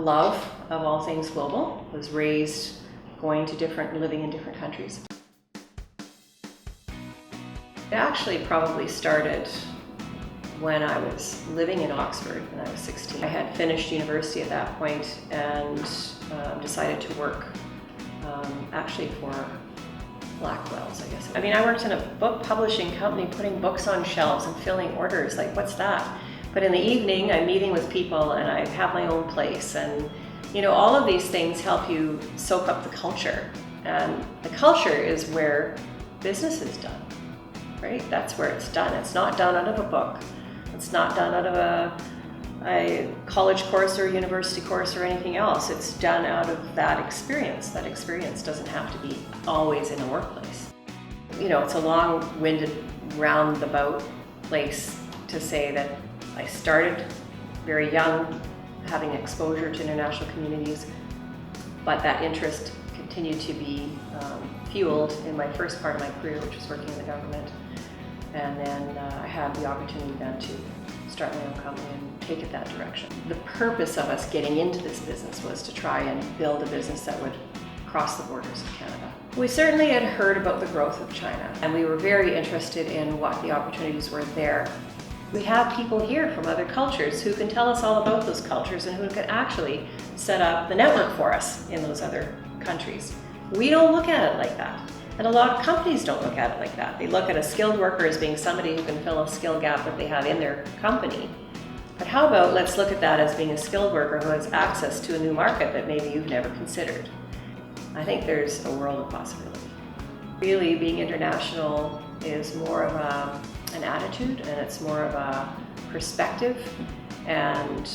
love of all things global. Was raised living in different countries. It actually probably started when I was living in Oxford when I was 16. I had finished university at that point and decided to work actually for Blackwell's, I guess. I mean, I worked in a book publishing company putting books on shelves and filling orders, like what's that? But in the evening, I'm meeting with people and I have my own place, and you know, all of these things help you soak up the culture. And the culture is where business is done, right? That's where it's done. It's not done out of a book. It's not done out of a college course or university course or anything else. It's done out of that experience. That experience doesn't have to be always in a workplace. You know, it's a long-winded, roundabout place to say that I started very young, having exposure to international communities, but that interest continued to be fueled in my first part of my career, which was working in the government. And then I had the opportunity then to start my own company and take it that direction. The purpose of us getting into this business was to try and build a business that would cross the borders of Canada. We certainly had heard about the growth of China, and we were very interested in what the opportunities were there. We have people here from other cultures who can tell us all about those cultures and who can actually set up the network for us in those other countries. We don't look at it like that. And a lot of companies don't look at it like that. They look at a skilled worker as being somebody who can fill a skill gap that they have in their company. But how about let's look at that as being a skilled worker who has access to a new market that maybe you've never considered. I think there's a world of possibility. Really, being international is more of an attitude, and it's more of a perspective. And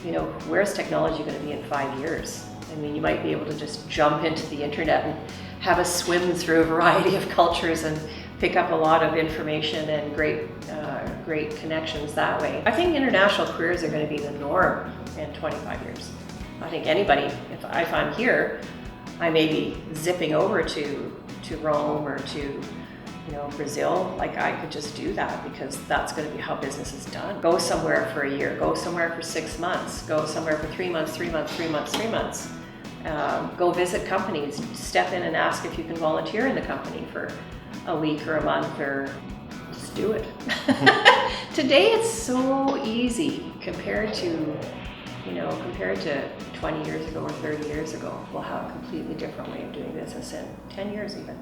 you know, where's technology going to be in 5 years? I mean, you might be able to just jump into the internet and have a swim through a variety of cultures and pick up a lot of information and great connections that way. I think international careers are going to be the norm in 25 years. I think anybody, if I'm here, I may be zipping over to Rome or to Brazil. Like, I could just do that because that's going to be how business is done. Go somewhere for a year, go somewhere for 6 months, go somewhere for 3 months, 3 months, 3 months, 3 months. Go visit companies, step in and ask if you can volunteer in the company for a week or a month, or just do it. Today it's so easy compared to 20 years ago or 30 years ago. We'll have a completely different way of doing business in 10 years even.